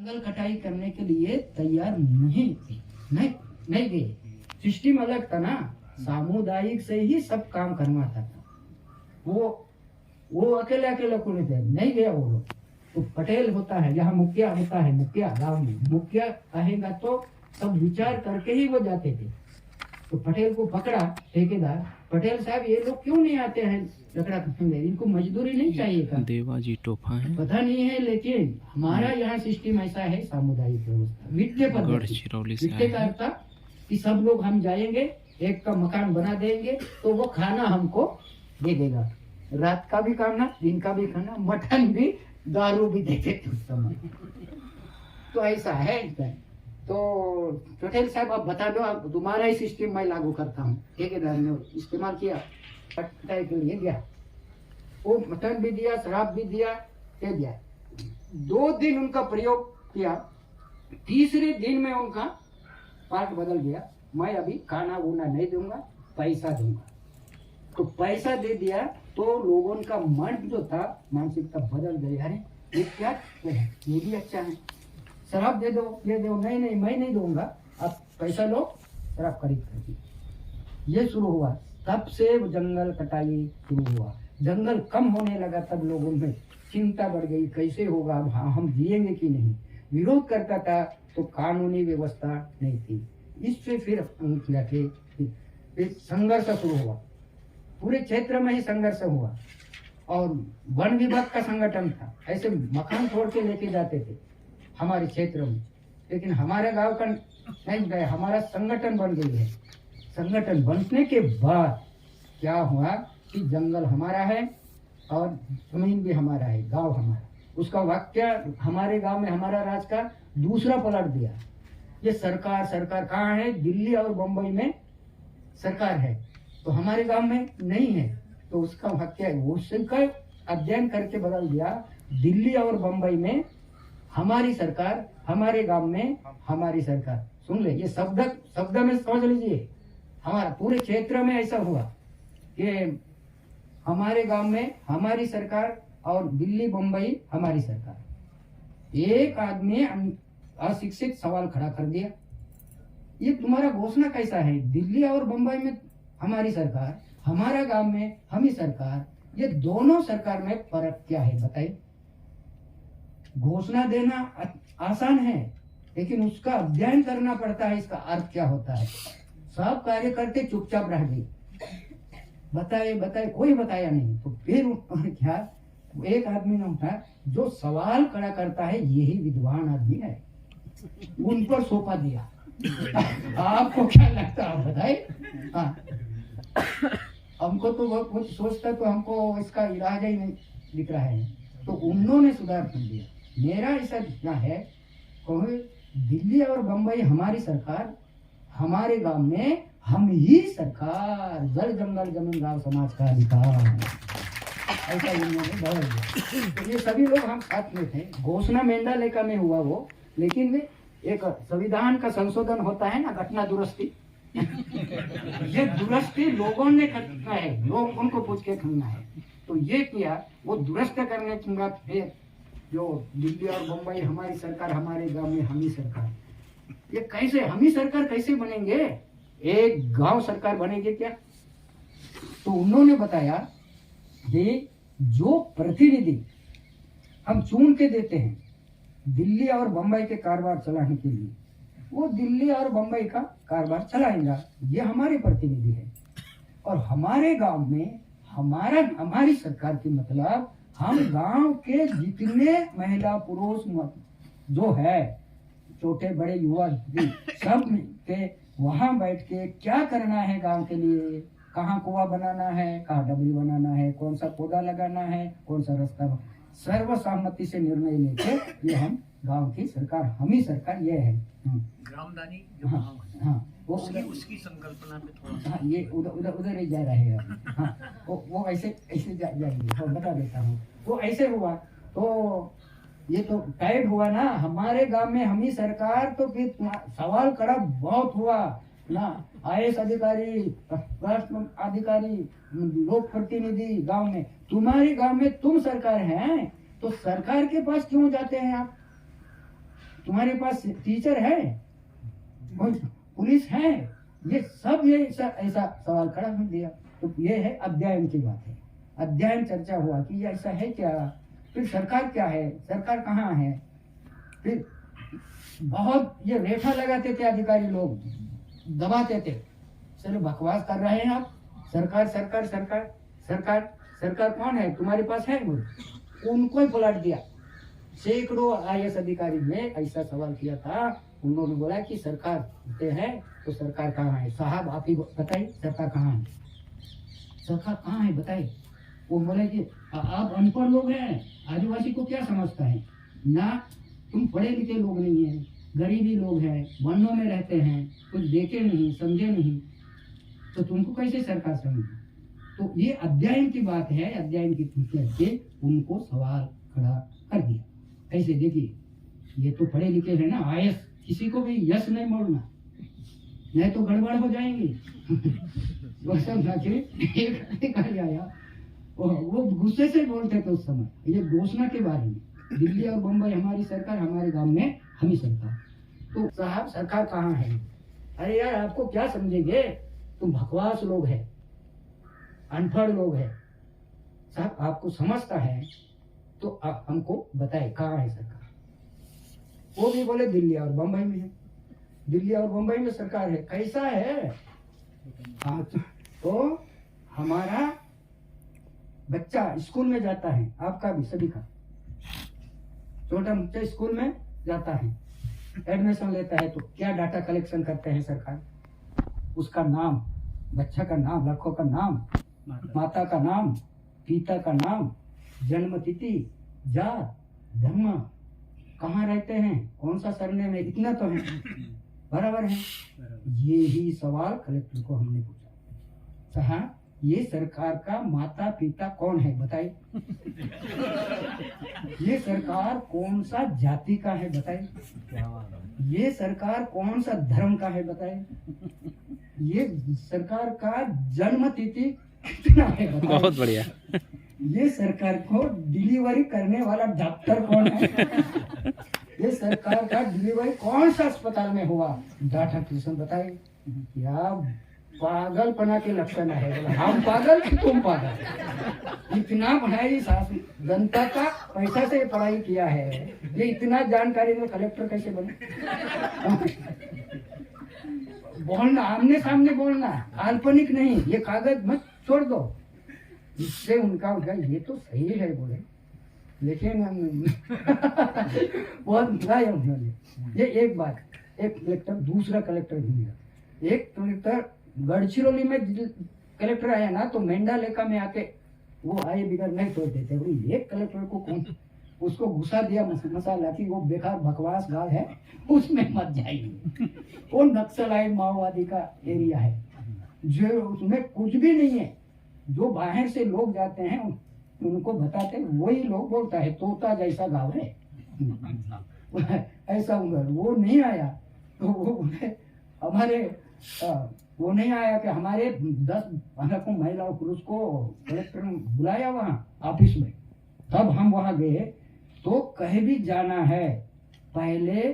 जंगल कटाई करने के लिए तैयार नहीं थे, नहीं गए। सिस्टम अलग था ना, सामुदायिक से ही सब काम करवाता था। वो अकेले अकेले कौन थे, नहीं गया वो लोग। तो पटेल होता है, यहाँ मुखिया होता है, मुखिया गांव में मुखिया कहेगा तो सब विचार करके ही वो जाते थे। तो पटेल को पकड़ा ठेकेदार, पटेल साहब ये लोग क्यों नहीं आते हैं लकड़ा काटने, इनको मजदूरी नहीं चाहिए था। देवाजी टोफा है, पता नहीं है, लेकिन हमारा यहाँ सिस्टम ऐसा है, सामुदायिक व्यवस्था, वित्तीय पद्धति का अर्थ था कि सब लोग हम जाएंगे, एक का मकान बना देंगे, तो वो खाना हमको दे देगा, रात का भी खाना, दिन का भी खाना, मटन भी, दारू भी देते थे उस समय। तो ऐसा है इसमें। तो पटेल साहब आप बता दो, आप तुम्हारा ही सिस्टम मैं लागू करता हूँ। ठेकेदार ने इस्तेमाल किया, कटाई के लिए दिया, वो मटन भी दिया, शराब भी दिया, दे दिया। 2 दिन उनका प्रयोग किया, तीसरे दिन में उनका पार्ट बदल गया, मैं अभी खाना वूना नहीं दूंगा, पैसा दूंगा। तो पैसा दे दिया तो लोगों का मन जो था, मानसिकता बदल गई। अरे ये क्या है, ये भी अच्छा है, शराब दे दो, ये दो, नहीं नहीं मैं नहीं दूंगा, आप पैसा लो, शराब खरीद कर। ये शुरू हुआ, तब से जंगल कटाई शुरू हुआ। जंगल कम होने लगा, तब लोगों में चिंता बढ़ गई, कैसे होगा, अब हम जिएंगे कि नहीं। विरोध करता था तो कानूनी व्यवस्था नहीं थी, इससे फिर संघर्ष शुरू हुआ, पूरे क्षेत्र में ही संघर्ष हुआ। और वन विभाग का संगठन था, ऐसे मकान तोड़ के लेके जाते थे हमारे क्षेत्र में, लेकिन हमारे गांव का नहीं गए, हमारा संगठन बन गई है। संगठन बनने के बाद क्या हुआ कि जंगल हमारा है और जमीन भी हमारा है, गांव हमारा। उसका वाक्य हमारे गांव में हमारा राज का दूसरा पलट दिया। ये सरकार कहाँ है, दिल्ली और बम्बई में सरकार है, तो हमारे गांव में नहीं है। तो उसका वाक्य उसका अध्ययन करके बदल दिया, दिल्ली और बम्बई में हमारी सरकार, हमारे गांव में हमारी सरकार। सुन ले, ये शब्द में समझ लीजिए, हमारा पूरे क्षेत्र में ऐसा हुआ कि हमारे गांव में हमारी सरकार और दिल्ली बम्बई हमारी सरकार। एक आदमी अशिक्षित सवाल खड़ा कर दिया, ये तुम्हारा घोषणा कैसा है, दिल्ली और बम्बई में हमारी सरकार, हमारा गांव में हम ही सरकार, ये दोनों सरकार में फर्क क्या है बताइए। घोषणा देना आसान है, लेकिन उसका अध्ययन करना पड़ता है, इसका अर्थ क्या होता है। सब कार्यकर्ता चुपचाप रह गए, बताए कोई बताया नहीं। तो फिर क्या, एक आदमी ने उठा, जो सवाल खड़ा करता है यही विद्वान आदमी है, उन पर सौंपा दिया। आपको क्या लगता है, आप बताए। हाँ, हमको तो बहुत कुछ सोचता, तो हमको इसका इलाज ही नहीं दिख रहा है। तो उन्होंने सुधार कर दिया। मेरा ऐसा दिखना है, दिल्ली और बम्बई हमारी सरकार, हमारे गांव में हम ही सरकार, जल जंगल जमीन गांव समाज का अधिकार, ऐसा उन्होंने बदल दिया। तो ये सभी लोग हम साथ में थे। घोषणा मेंडालेखा में हुआ वो, लेकिन एक संविधान का संशोधन होता है ना, घटना दुरुस्ती, ये दुरुस्ती लोगों ने करना है, लोग उनको पूछ के करना है। तो ये किया, वो दुरुस्त करने के बाद फिर जो दिल्ली और बम्बई हमारी सरकार, हमारे गांव में हम ही सरकार, ये कैसे हम ही सरकार कैसे बनेंगे, एक गांव सरकार बनेगी क्या। तो उन्होंने बताया कि जो प्रतिनिधि हम चुन के देते हैं दिल्ली और बम्बई के कारोबार चलाने के लिए, वो दिल्ली और बम्बई का कारोबार चलाएगा, ये हमारे प्रतिनिधि है। और हमारे गांव में हमारी सरकार की मतलब, हम गांव के जितने महिला पुरुष जो है, छोटे बड़े युवा सब के वहां बैठ के क्या करना है गांव के लिए, कहाँ कुआं बनाना है, कहाँ डबरी बनाना है, कौन सा पौधा लगाना है, कौन सा रास्ता, सर्वसम्मति से निर्णय लेके ये हम गांव की सरकार, हम ही सरकार ये है। ग्रामदानी, हाँ, उसकी संकल्पना पे थोड़ा, हाँ, ये उधर ही जा रहे हैं। हाँ, वो ऐसे जाएंगे, तो बता देता हूँ। वो ऐसे हुआ, तो ये तो टाइट हुआ ना, हमारे गांव में हम ही सरकार। तो फिर सवाल खड़ा बहुत हुआ ना, आईएएस अधिकारी, राष्ट्र अधिकारी, लोक प्रतिनिधि गांव में, तुम्हारे गांव में तुम सरकार हैं, तो सरकार के पास क्यों जाते हैं आप। तुम्हारे पास टीचर है, कोई पुलिस है, ये सब ये ऐसा सवाल खड़ा कर दिया। तो ये है अध्ययन की बात है। अध्ययन चर्चा हुआ कि ये ऐसा है क्या, फिर सरकार क्या है, सरकार कहाँ है, फिर बहुत ये रेखा लगाते थे अधिकारी लोग, दबाते थे, चलो बकवास कर रहे हैं आप, सरकार सरकार सरकार सरकार सरकार कौन है, तुम्हारे पास है वो, उनको ही पलट दिया। सैकड़ों आईएएस अधिकारी ने ऐसा सवाल किया था, उन्होंने बोला कि सरकार होते हैं तो सरकार कहाँ है, साहब आप ही बताइए सरकार कहाँ है, सरकार कहाँ है बताइए। वो बोले कि आप अनपढ़ लोग हैं, आदिवासी को क्या समझता है ना, तुम पढ़े लिखे लोग नहीं है, गरीबी लोग हैं, वनों में रहते हैं, कुछ देखे नहीं समझे नहीं, तो तुमको कैसे सरकार समझे। तो ये अध्ययन की बात है, अध्ययन की करके उनको सवाल खड़ा कर दिया। कैसे देखिए, ये तो पढ़े लिखे हैं ना, आईएएस, किसी को भी यश नहीं बोलना, नहीं तो गड़बड़ हो जाएंगी। वो समझा के एक अधिकारी आया, वो गुस्से से बोलते थे उस समय, ये घोषणा के बारे में, दिल्ली और बम्बई हमारी सरकार, हमारे गांव में हम ही सरकार। तो साहब सरकार कहाँ है, अरे यार आपको क्या समझेंगे, तुम बकवास लोग हैं, अनपढ़ लोग हैं, साहब आपको समझता है तो आप हमको बताए कहाँ है सरकार। वो भी बोले दिल्ली और बम्बई में है, दिल्ली और बम्बई में सरकार है, कैसा है। हाँ तो हमारा बच्चा स्कूल में जाता है, आपका भी सभी का, छोटा बच्चा स्कूल में जाता है, एडमिशन लेता है, तो क्या डाटा कलेक्शन करते हैं सरकार, उसका नाम, बच्चा का नाम, लड़कों का नाम, माता का नाम, पिता का नाम, जन्म तिथि, जात, धर्म, कहाँ रहते हैं, कौन सा सरनेम है, इतना तो है, बराबर है। ये ही सवाल कलेक्टर को हमने पूछा, साहब ये सरकार का माता पिता कौन है बताइए, ये सरकार कौन सा जाति का है बताइए, ये सरकार कौन सा धर्म का है बताइए, ये सरकार का जन्म तिथि कितना है बताइए। बहुत बढ़िया। ये सरकार को डिलीवरी करने वाला डॉक्टर कौन है, ये सरकार का डिलीवरी कौन सा अस्पताल में हुआ, डाटा कलेक्शन बताइए। क्या पागलपना के लक्षण है, बोला हम पागल कि तुम पागल, इतना पढ़ाई जनता का पैसा से पढ़ाई किया है, ये इतना जानकारी में कलेक्टर कैसे बने। बोलना आमने सामने बोलना, काल्पनिक नहीं, ये कागज मत छोड़ दो, इससे उनका उठा ये तो सही है बोले, लेकिन बहुत मजा है उन्होंने। ये एक बात, एक कलेक्टर, दूसरा कलेक्टर भी मिला, एक कलेक्टर गढ़चिरौली में कलेक्टर आया ना, तो मेंढा लेखा में आके वो आए बिगड़ नहीं छोड़ देते, एक कलेक्टर को कौन, उसको घुसा दिया मसाला कि वो बेकार बकवास गाँव है, उसमें मत जाइए, वो नक्सलाइट माओवादी का एरिया है, जो उसमें कुछ भी नहीं है, जो बाहर से लोग जाते हैं उनको बताते, वही लोग बोलता है तोता जैसा गाँव है, ऐसा उधर वो नहीं आया, तो वो बोले हमारे वो नहीं आया कि हमारे 10-15 को महिलाओं पुरुष को कलेक्टर ने बुलाया वहाँ ऑफिस में, तब हम वहाँ गए, तो कहीं भी जाना है पहले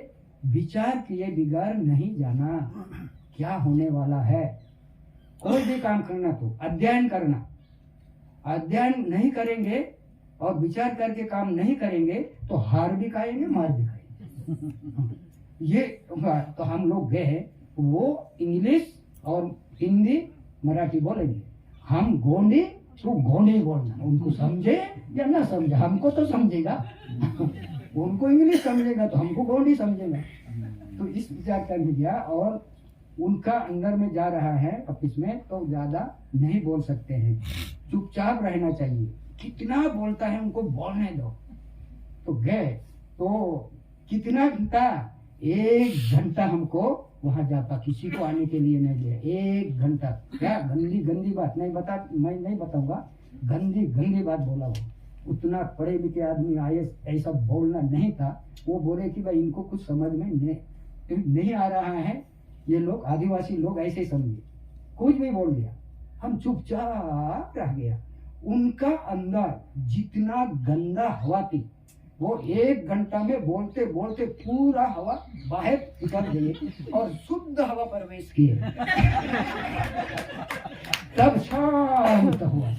विचार किए बिगड़ नहीं जाना, क्या होने वाला है, कोई भी काम करना तो अध्ययन करना, अध्ययन नहीं करेंगे और विचार करके काम नहीं करेंगे तो हार भी खाएंगे मार भी खाएंगे। ये तो हम लोग गए, वो इंग्लिश और हिंदी मराठी बोलेंगे, हम गोंडी तो गोंडी बोलना, उनको समझे या ना समझे, हमको तो समझेगा उनको इंग्लिश समझेगा तो हमको गोंडी समझेगा। तो इस विचार कर दिया, और उनका अंदर में जा रहा है ऑफिस में, तो ज्यादा नहीं बोल सकते हैं, चुपचाप रहना चाहिए, कितना बोलता है उनको बोलने दो। तो गए, तो कितना घंटा, 1 घंटा हमको वहां जाता, किसी को आने के लिए नहीं दिया, 1 घंटा। क्या गंदी गंदी बात नहीं बता, मैं नहीं बताऊंगा, गंदी गंदी बात बोला वो, उतना पढ़े लिखे आदमी आईएएस ऐसा बोलना नहीं था। वो बोले कि भाई इनको कुछ समझ में नहीं आ रहा है, ये लोग आदिवासी लोग ऐसे समझे, कुछ भी बोल दिया, हम चुपचाप रह गया। उनका अंदर जितना गंदा हवा थी, वो 1 घंटा में बोलते बोलते पूरा हवा बाहर निकल गई और शुद्ध हवा प्रवेश किए। तब शांत हुआ,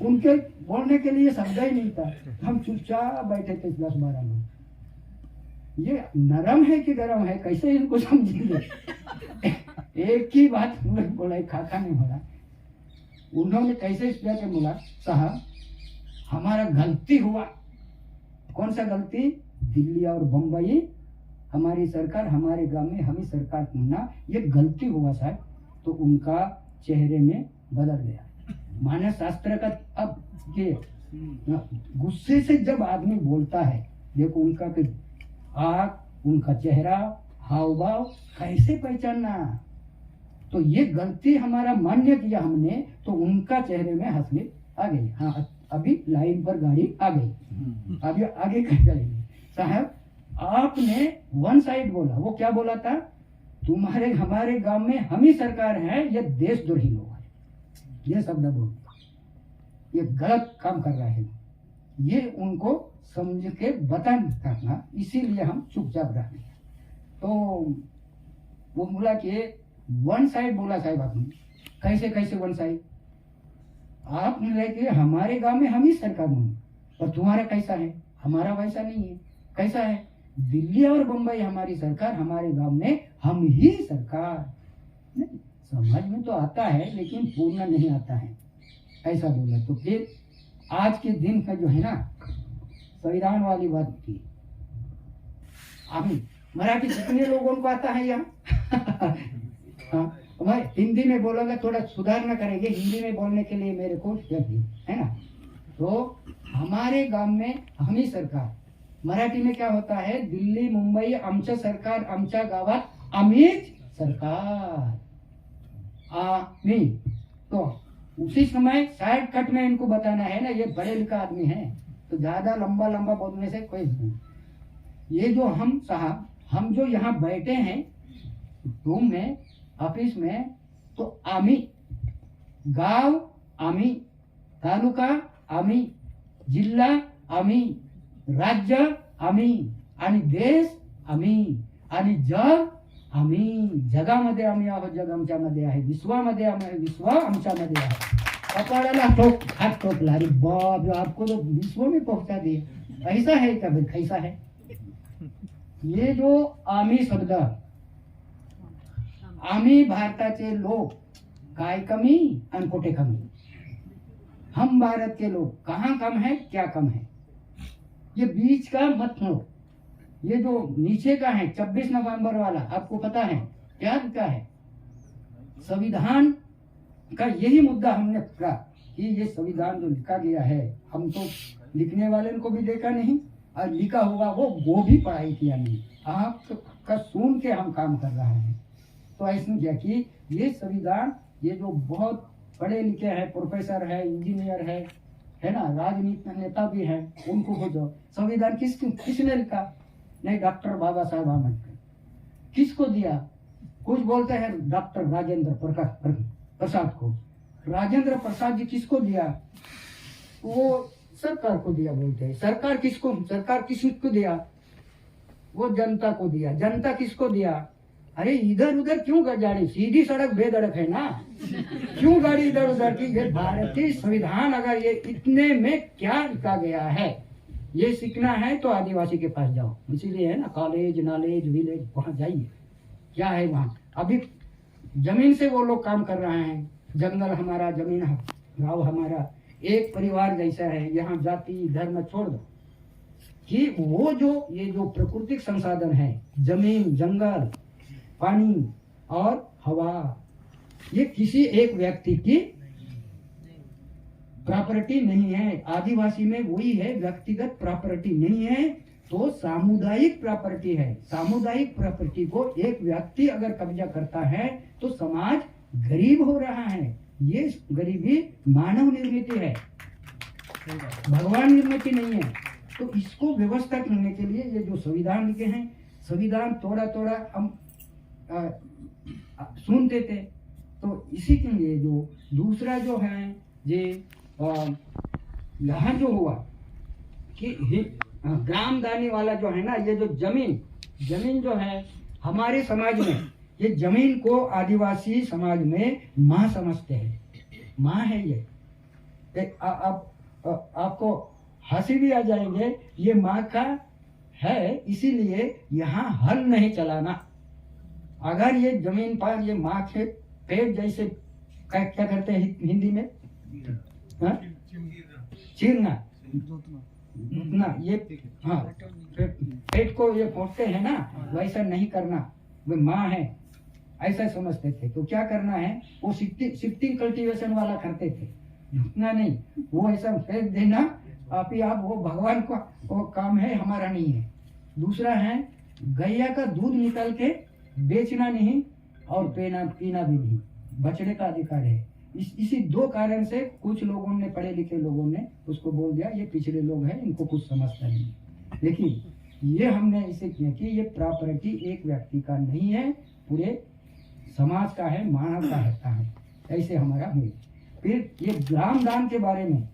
उनके बोलने के लिए शब्द ही नहीं था। हम चुपचाप बैठे थे 10-12 लोग। ये नरम है कि गरम है, कैसे इनको समझेंगे? एक ही बात बोला, खाका नहीं बोला। उन्होंने कैसे किया कि बोला, साहब हमारा गलती हुआ। कौन सा गलती? दिल्ली और बम्बई हमारी सरकार, हमारे गांव में हम ही सरकार चुनना, ये गलती हुआ साहब। तो उनका चेहरे में बदल गया मानस शास्त्र का। अब ये गुस्से से जब आदमी बोलता है, देखो उनका आँख, उनका चेहरा, हाव भाव कैसे पहचानना। तो ये गलती हमारा मान्य किया हमने, तो उनका चेहरे में हंसी आ गई। हाँ, अभी लाइन पर गाड़ी आ गई, अभी आगे कहीं चलेंगे। साहब आपने वन साइड बोला। वो क्या बोला था? तुम्हारे हमारे गांव में हम ही सरकार है, ये देशद्रोही लोग है, ये शब्द बोल, ये गलत काम कर रहा है। ये उनको समझ के बता करना, इसीलिए हम चुपचाप रह गए। तो वो बोला कि वन साइड बोला साहब आपने। कैसे कैसे वन साइड? आपने रहे कि हमारे गांव में हम ही सरकार हूँ, और तुम्हारा कैसा है? हमारा वैसा नहीं है। कैसा है? दिल्ली और बम्बई हमारी सरकार, हमारे गांव में हम ही सरकार। नहीं, समझ में तो आता है लेकिन पूर्ण नहीं आता है, ऐसा बोला। तो फिर आज के दिन का जो है ना, संविधान वाली बात की। अभी मराठी कितने लोगों को आता है यहाँ? हाँ, मैं हिंदी में बोलूंगा, थोड़ा सुधारना करेंगे। हिंदी में बोलने के लिए मेरे को है ना। तो हमारे गांव में हम ही सरकार, मराठी में क्या होता है? दिल्ली मुंबई आमच्या सरकार, आमच्या गावात आम्हीच सरकार, आम्ही। तो उसी समय साइड कट में इनको बताना है ना, ये बड़े लिखा आदमी है, तो ज्यादा लंबा लंबा बोलने से कोई नहीं। ये जो हम साहब, हम जो यहाँ बैठे हैं रूम में, ऑफिस में, तो आम्ही, गाव आम्ही, तालुका आम्ही, जिल्हा आम्ही, राज्य आम्ही, आणि देश आम्ही, आणि जग आम्ही। जगामध्ये आम्ही आहोत, जग आमच्यामध्ये आहे। विश्वामध्ये आम्ही, विश्व आमच्यामध्ये आहे। कपाळाला हाथ ठोकला, अरे बाप, आपको तो विश्व में पहुंचा दिया। ऐसा है क्या भाई? कैसा है? ये जो आम्ही शब्द, आम्ही भारताचे लोग काय कमी आणि कुठे कमी? हम भारत के लोग कहाँ कम है, क्या कम है? ये बीच का मत हो। ये जो नीचे का है 26 नवंबर वाला, आपको पता है क्या है? संविधान का यही मुद्दा हमने पकड़ा कि ये संविधान जो लिखा गया है, हम तो लिखने वाले को भी देखा नहीं, और लिखा हुआ वो भी पढ़ाई किया नहीं। आपका सुन के हम काम कर रहे हैं। तो ऐसा क्या कि ये संविधान, ये जो बहुत पढ़े लिखे हैं, प्रोफेसर है, इंजीनियर है ना, राजनीतिक नेता भी है, उनको खोजो। संविधान किसने लिखा? नहीं, डॉक्टर बाबा साहब आम्बेडकर। किसको दिया? कुछ बोलते हैं डॉक्टर राजेंद्र प्रसाद को। राजेंद्र प्रसाद जी किसको दिया? वो सरकार को दिया बोलते हैं। सरकार किसको दिया? वो जनता को दिया। जनता किसको दिया? अरे इधर उधर क्यों गाड़ी? सीधी सड़क बेधड़क है ना, क्यों गाड़ी इधर उधर की? ये भारतीय संविधान, अगर ये इतने में क्या लिखा गया है, ये सीखना है तो आदिवासी के पास जाओ। इसीलिए है ना, कॉलेज, नॉलेज, विलेज, वहां जाइए। क्या है वहां? अभी जमीन से वो लोग काम कर रहे हैं। जंगल हमारा, जमीन गाँव हमारा, एक परिवार जैसा है। यहाँ जाति धर्म छोड़ दो कि वो जो ये जो प्राकृतिक संसाधन है, जमीन, जंगल, पानी और हवा, ये किसी एक व्यक्ति की प्रॉपर्टी नहीं है। आदिवासी में वही है, व्यक्तिगत प्रॉपर्टी नहीं है, तो सामुदायिक प्रॉपर्टी है। सामुदायिक प्रॉपर्टी को एक व्यक्ति अगर कब्जा करता है तो समाज गरीब हो रहा है। ये गरीबी मानव निर्मित है, भगवान निर्मित नहीं है। तो इसको व्यवस्था करने के लिए ये जो संविधान लिखे हैं, संविधान थोड़ा थोड़ा हम सुनते थे। तो इसी के लिए जो दूसरा जो है ये यहाँ जो हुआ कि हाँ, ग्रामदानी वाला जो है ना, ये जो जमीन जो है हमारे समाज में, ये जमीन को आदिवासी समाज में माँ समझते हैं, माँ है ये। आपको हंसी भी आ जाएंगे, ये माँ का है, इसीलिए यहाँ हल नहीं चलाना। अगर ये जमीन पर ये माँ के पेट जैसे क्या करते हैं हिंदी में, हाँ? चीरना ना, ये हाँ पेट को ये फोड़ते हैं ना, वैसा नहीं करना। वे माँ है ऐसा समझते थे, तो क्या करना है, वो शिफ्टिंग कल्टीवेशन वाला करते थे, झुकना नहीं, वो ऐसा फेंक देना आप ही आप, वो भगवान का वो काम है, हमारा नहीं है। दूसरा है गैया का दूध निकाल के बेचना नहीं और पीना भी नहीं, बचने का अधिकार है। इसी दो कारण से कुछ लोगों ने, पढ़े लिखे लोगों ने उसको बोल दिया ये पिछड़े लोग हैं, इनको कुछ समझता नहीं। लेकिन ये हमने इसे किया कि ये प्रॉपर्टी एक व्यक्ति का नहीं है, पूरे समाज का है, मानव का है, ऐसे हमारा हुई। फिर ये ग्रामदान के बारे में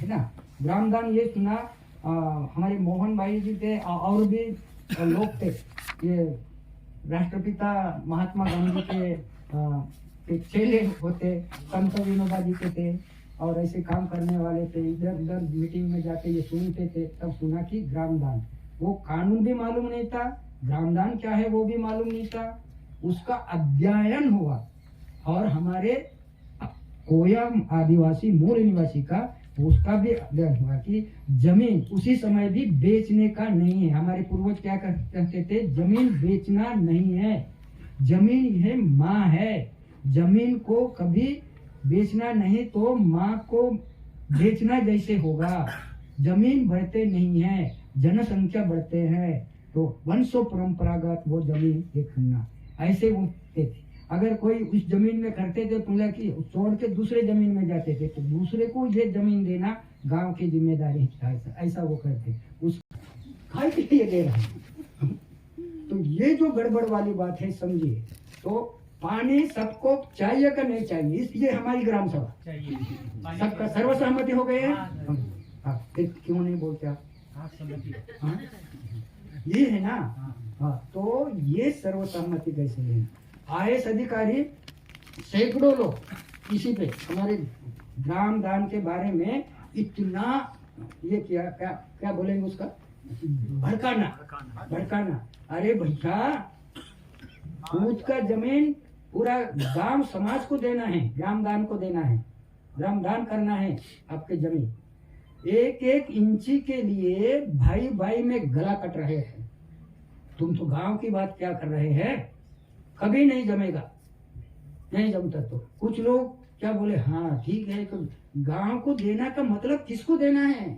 ना, ग्रामदान ये सुना हमारे मोहन भाई जी थे और भी लोग थे, ये राष्ट्रपिता महात्मा गांधी के चेले होते, संत विनोबा जी के थे, और ऐसे काम करने वाले थे, इधर उधर मीटिंग में जाके ये सुनते थे। तब सुना कि ग्रामदान, वो कानून भी मालूम नहीं था, ग्रामदान क्या है वो भी मालूम नहीं था। उसका अध्ययन हुआ और हमारे कोया आदिवासी मूल निवासी का उसका भी अध्ययन हुआ कि जमीन उसी समय भी बेचने का नहीं है। हमारे पूर्वज क्या कहते थे, जमीन बेचना नहीं है, जमीन है माँ है, जमीन को कभी बेचना नहीं, तो माँ को बेचना जैसे होगा। जमीन बढ़ते नहीं है, जनसंख्या बढ़ते हैं, तो वंशो परंपरागत वो जमीन देखना, ऐसे वो थे। अगर कोई उस जमीन में करते थे तो कि छोड़ के दूसरे जमीन में जाते थे, तो दूसरे को ये जमीन देना गांव की जिम्मेदारी है, ऐसा वो करते, उस खाए के लिए दे रहे हैं। तो ये जो गड़बड़ वाली बात है समझिए। तो पानी सबको चाहिए का नहीं चाहिए, इसलिए हमारी ग्राम सभा सबका सर्वसहमति हो गए हैं। क्यों नहीं बोलते आप? हाँ? ये है ना। हाँ, तो ये सर्वसहमति कैसे लेना? आईएएस अधिकारी सैकड़ों लोग इसी पे हमारे ग्राम दान के बारे में इतना ये किया, क्या बोलेंगे उसका, भड़काना। अरे भैया, खुद का जमीन पूरा गांव समाज को देना है, ग्राम दान को देना है, ग्राम दान करना है। आपके जमीन एक एक इंची के लिए भाई भाई में गला कट रहे हैं। तुम तो गांव की बात क्या कर रहे हैं? कभी नहीं जमेगा, नहीं जमता। तो कुछ लोग क्या बोले, हाँ ठीक है, तो गांव को देना का मतलब किसको देना है?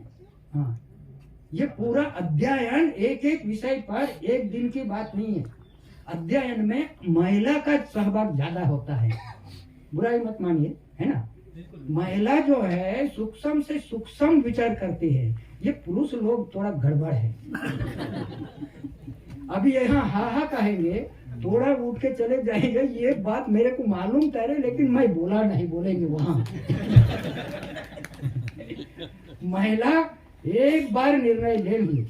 हाँ, ये पूरा अध्ययन एक एक विषय पर एक दिन की बात नहीं है। अध्ययन में महिला का सहभाग ज्यादा होता है, बुराई मत मानिए, है ना। महिला जो है सूक्ष्म से सूक्ष्म विचार करती है, ये पुरुष लोग थोड़ा गड़बड़ है। अभी यहाँ हा कहेंगे, थोड़ा उठ के चले जाएंगे, ये बात मेरे को मालूम था, लेकिन मैं बोला नहीं, बोलेंगे वहां। महिला एक बार निर्णय ले ली,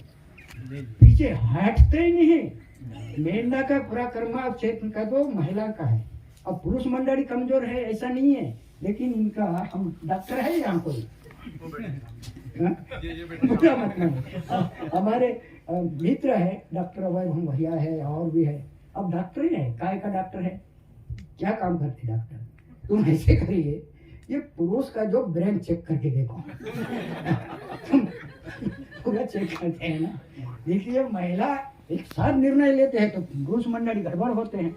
पीछे हटते ही नहीं। मेंढा का पराक्रम क्षेत्र का तो महिला का है। अब पुरुष मंडली कमजोर है ऐसा नहीं है, लेकिन इनका, हम डॉक्टर है यहाँ कोई, हमारे मित्र है डॉक्टर वैभव भैया है, और भी है। अब डॉक्टर ही है, काय का डॉक्टर है, क्या काम करते डॉक्टर? तुम ऐसे करिए, ये पुरुष का जो ब्रेन चेक करके देखो। पूरा चेक करते हैं ना। देखिए, महिला एक साथ निर्णय लेते हैं तो पुरुष मंडली गड़बड़ होते हैं।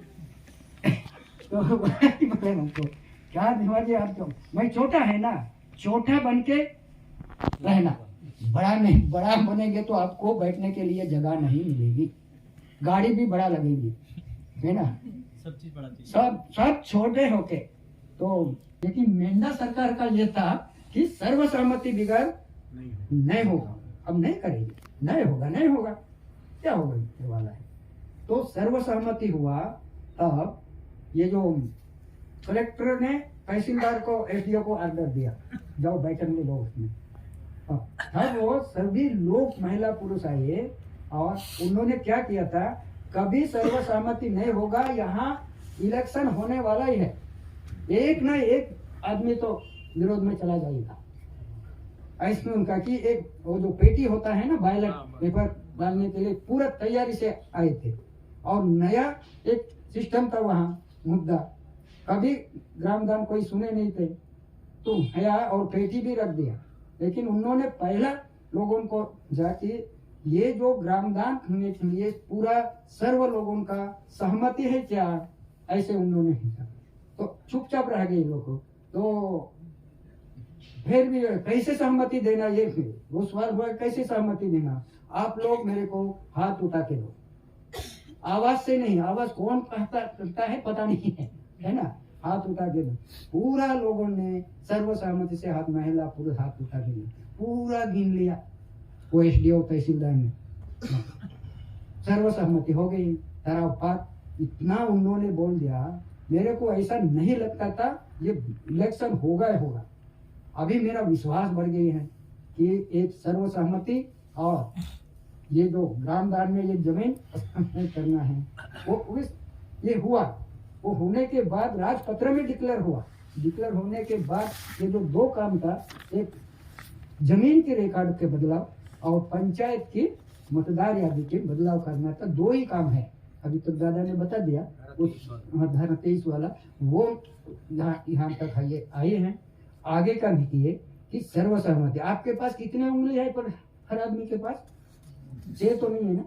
तो हमको क्या दिमाग आप, तो मैं छोटा है ना, छोटा बन के रहना, बड़ा नहीं। बड़ा बनेंगे तो आपको बैठने के लिए जगह नहीं मिलेगी, गाड़ी भी बड़ा लगेगी, है ना। सब चीज बड़ा चाहिए, सब छोटे होके। तो लेकिन मेंढा सरकार का ये था कि सर्वसहमति बिगड़ नहीं होगा, अब नहीं करेंगे, नहीं होगा, क्या होगा ये वाला है। तो सर्वसहमति हुआ, तब ये जो कलेक्टर ने तहसीलदार को, एसडीओ को ऑर्डर दिया, जाओ बैठक में लो उसमें। तब वो सभी लोग महिला पुरुष आए और उन्होंने क्या किया था, कभी सर्वसहमति नहीं होगा, यहाँ इलेक्शन होने वाला ही है, एक ना एक आदमी तो विरोध में चला जाएगा। ऐसे उनका कि एक वो जो पेटी होता है ना बैलेट पेपर डालने के लिए पूरा तैयारी से आए थे और नया एक सिस्टम था वहाँ मुद्दा, कभी ग्रामदान कोई सुने नहीं थे तो नया और पेटी भी रख दिया। लेकिन उन्होंने पहला लोगों को जाके ये जो ग्रामदान करने के लिए पूरा सर्व लोगों का सहमति है क्या, ऐसे उन्होंने पूछा तो चुपचाप रह गए लोग। तो फिर भी कैसे सहमति देना, ये फिर वो सवाल हुआ कैसे सहमति देना, आप लोग मेरे को हाथ उठा के दो, आवाज से नहीं, आवाज कौन करता है पता नहीं है ना, हाथ उठा के दो। पूरा लोगों ने सर्वसहमति से हाथ, महिला पुरुष हाथ उठा के दिया, पूरा गिन लिया वो एसडीओ तहसीलदार ने, सर्वसहमति हो गई। तराव पात इतना उन्होंने बोल दिया, मेरे को ऐसा नहीं लगता था ये इलेक्शन होगा ही होगा। अभी मेरा विश्वास बढ़ गई है कि एक सर्वसहमति और ये जो ग्रामदान में ये जमीन करना है वो ये हुआ। वो होने के बाद राजपत्र में डिक्लेयर हुआ, डिक्लेयर होने के बाद ये जो दो काम था, एक जमीन के रिकॉर्ड के बदलाव और पंचायत की मतदार यादी के बदलाव करना था, दो ही काम है। अभी तक दादा ने बता दिया उस धारा 23 वाला, वो यहाँ तक आए हैं। आगे का देखिए कि सर्वसहमति, आपके पास कितने उंगली है पर हर आदमी के पास 6 तो नहीं है ना,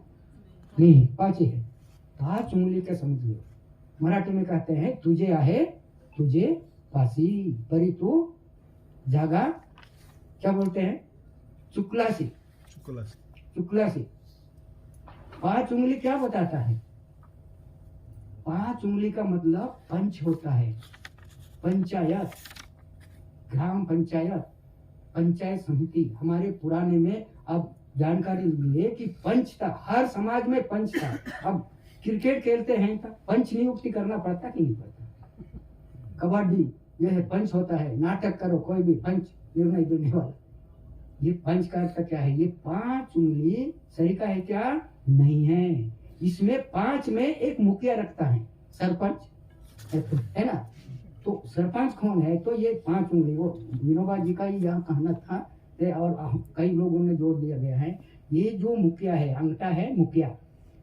नहीं 5 है, 5 उंगली का समझ लो। मराठी में कहते हैं तुझे आहे तुझे पासी परी तू जागा, क्या बोलते हैं, चुकलासी, चुकलासी। 5 उंगली क्या बताता है, 5 उंगली का मतलब पंच होता है, पंचायत, ग्राम पंचायत, पंचायत समिति। हमारे पुराने में अब जानकारी मिली कि पंच था, हर समाज में पंच था। अब क्रिकेट खेलते हैं तो पंच नियुक्ति करना पड़ता कि नहीं पड़ता, कबड्डी यह है पंच होता है, नाटक करो कोई भी पंच निर्णय देने वाला। ये पंच का अर्थ क्या है, ये 5 उंगली सही का है क्या, नहीं है। इसमें 5 में एक मुखिया रखता है, सरपंच है ना, तो सरपंच कौन है, तो ये 5 उंगली वो विनोबा जी का ही यहाँ कहना था और कई लोगों ने जोड़ दिया गया है। ये जो मुखिया है, अंगठा है मुखिया,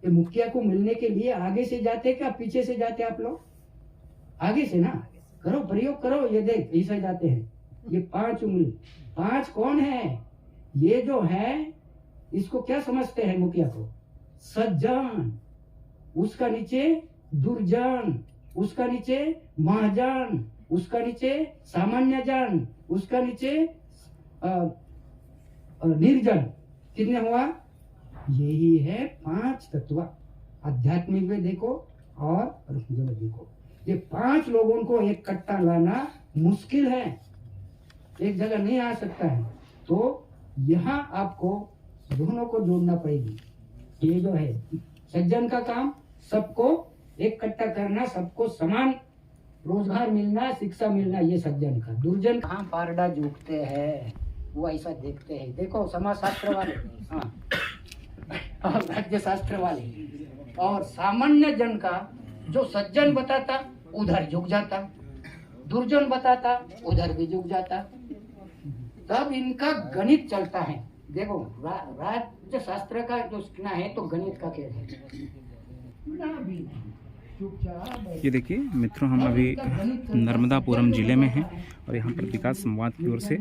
ये मुखिया को मिलने के लिए आगे से जाते क्या पीछे से जाते आप लोग, आगे से ना, करो प्रयोग करो, ये देख ऐसे जाते हैं। ये 5 उंगली, 5 कौन है, ये जो है इसको क्या समझते हैं मुखिया को, सज्जन, उसका नीचे दुर्जन, उसका नीचे महाजन, उसका नीचे सामान्य जन, उसका नीचे निर्जन। कितने हुआ, यही है 5 तत्व। आध्यात्मिक में देखो और रसोई में देखो, ये 5 लोगों को एक कट्टा लाना मुश्किल है, एक जगह नहीं आ सकता है। तो यहाँ आपको दोनों को जोड़ना पड़ेगी। ये जो है सज्जन का काम, सबको एक कट्टा करना, सबको समान रोजगार मिलना, शिक्षा मिलना, ये सज्जन का। दुर्जन कहाँ पारडा झुकते हैं, वो ऐसा देखते हैं। देखो समाज शास्त्र वाले, हाँ, और राज्य शास्त्र वाले, और सामान्य जन का जो सज्जन बताता उधर झुक जाता, दुर्जन बताता उधर भी झुक जाता। तब इनका गणित चलता है। देखो राज्य शास्त्र का जो सीखना है तो गणित का खेल है। ये देखिए मित्रों, हम अभी नर्मदापुरम ज़िले में हैं और यहाँ पर विकास संवाद की ओर से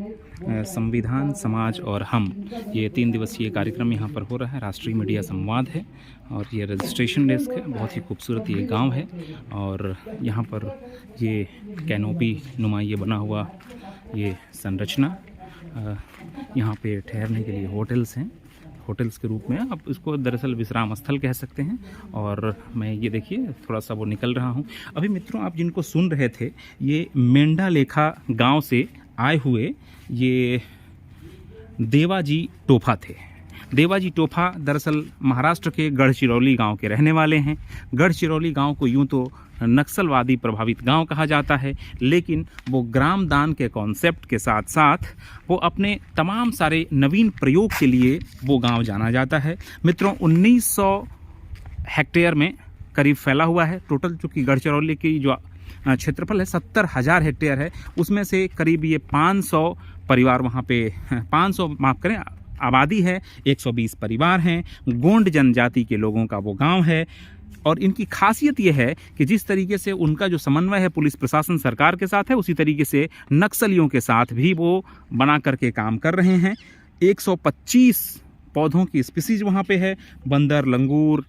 संविधान, समाज और हम, ये 3 दिवसीय कार्यक्रम यहाँ पर हो रहा है। राष्ट्रीय मीडिया संवाद है और ये रजिस्ट्रेशन डेस्क है। बहुत ही खूबसूरत ये गांव है और यहाँ पर ये कैनोपी नुमा ये बना हुआ ये संरचना, यहाँ पे ठहरने के लिए होटल्स हैं, होटल्स के रूप में आप इसको दरअसल विश्राम स्थल कह सकते हैं। और मैं ये देखिए थोड़ा सा वो निकल रहा हूँ। अभी मित्रों आप जिनको सुन रहे थे, ये मेंढा लेखा गांव से आए हुए ये देवाजी टोफा थे। देवाजी टोफा दरअसल महाराष्ट्र के गढ़चिरौली गांव के रहने वाले हैं। गढ़चिरौली गांव को यूं तो नक्सलवादी प्रभावित गांव कहा जाता है, लेकिन वो ग्राम दान के कॉन्सेप्ट के साथ साथ वो अपने तमाम सारे नवीन प्रयोग के लिए वो गांव जाना जाता है। मित्रों, 1900 हेक्टेयर में करीब फैला हुआ है। टोटल चूँकि गढ़चिरौली की जो क्षेत्रफल है 70,000 हेक्टेयर है, उसमें से करीब ये 500 परिवार वहाँ पे 500 माफ़ करें आबादी है, 120 परिवार हैं। गोंड जनजाति के लोगों का वो गांव है और इनकी खासियत ये है कि जिस तरीके से उनका जो समन्वय है पुलिस प्रशासन सरकार के साथ है, उसी तरीके से नक्सलियों के साथ भी वो बना करके काम कर रहे हैं। 125 पौधों की स्पीसीज वहाँ पे है, बंदर, लंगूर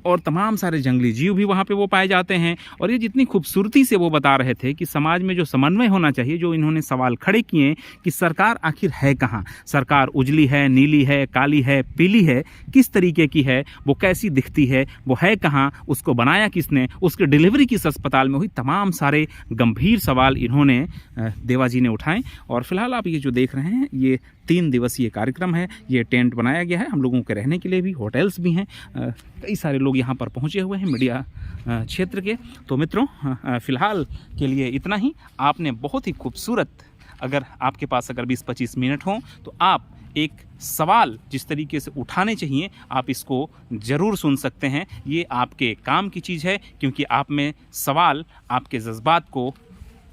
और तमाम सारे जंगली जीव भी वहाँ पे वो पाए जाते हैं। और ये जितनी खूबसूरती से वो बता रहे थे कि समाज में जो समन्वय होना चाहिए, जो इन्होंने सवाल खड़े किए कि सरकार आखिर है कहाँ, सरकार उजली है, नीली है, काली है, पीली है, किस तरीके की है, वो कैसी दिखती है, वो है कहाँ, उसको बनाया किसने, उसकी डिलीवरी किस अस्पताल में हुई, तमाम सारे गंभीर सवाल इन्होंने देवाजी ने उठाए। और फिलहाल आप ये जो देख रहे हैं ये 3 दिवसीय कार्यक्रम है। ये टेंट बनाया गया है हम लोगों के रहने के लिए भी, होटल्स भी हैं। कई सारे लोग यहाँ पर पहुँचे हुए हैं मीडिया क्षेत्र के। तो मित्रों, फ़िलहाल के लिए इतना ही। आपने बहुत ही खूबसूरत, अगर आपके पास अगर 20-25 मिनट हों तो आप एक सवाल जिस तरीके से उठाने चाहिए आप इसको ज़रूर सुन सकते हैं। ये आपके काम की चीज़ है, क्योंकि आप में सवाल आपके जज्बात को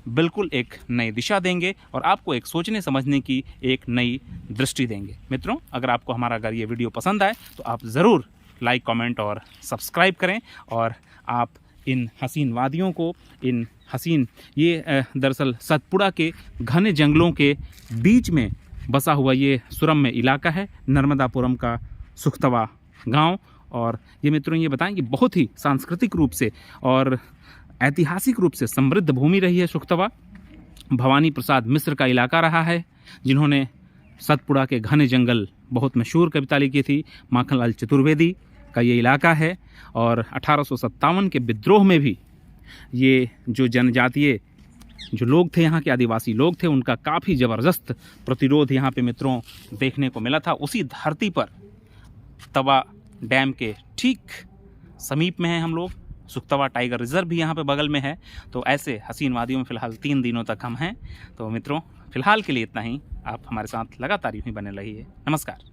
बिल्कुल एक नई दिशा देंगे और आपको एक सोचने समझने की एक नई दृष्टि देंगे। मित्रों, अगर आपको हमारा अगर ये वीडियो पसंद आए तो आप ज़रूर लाइक, कमेंट और सब्सक्राइब करें। और आप इन हसीन वादियों को, इन हसीन ये दरअसल सतपुड़ा के घने जंगलों के बीच में बसा हुआ ये सुरम्य इलाका है, नर्मदापुरम का सुखतवा गांव। और ये मित्रों ये बताएं कि बहुत ही सांस्कृतिक रूप से और ऐतिहासिक रूप से समृद्ध भूमि रही है सुखतवा। भवानी प्रसाद मिश्र का इलाका रहा है, जिन्होंने सतपुड़ा के घने जंगल बहुत मशहूर कविता लिखी थी। माखनलाल चतुर्वेदी का ये इलाका है। और 1857 के विद्रोह में भी ये जो जनजातीय जो लोग थे, यहाँ के आदिवासी लोग थे, उनका काफ़ी ज़बरदस्त प्रतिरोध यहाँ पे मित्रों देखने को मिला था। उसी धरती पर तवा डैम के ठीक समीप में हैं हम लोग। सुखतवा टाइगर रिजर्व भी यहाँ पे बगल में है। तो ऐसे हसीन वादियों में फ़िलहाल 3 दिनों तक हम हैं। तो मित्रों, फ़िलहाल के लिए इतना ही। आप हमारे साथ लगातार यूँ ही बने रहिए। नमस्कार।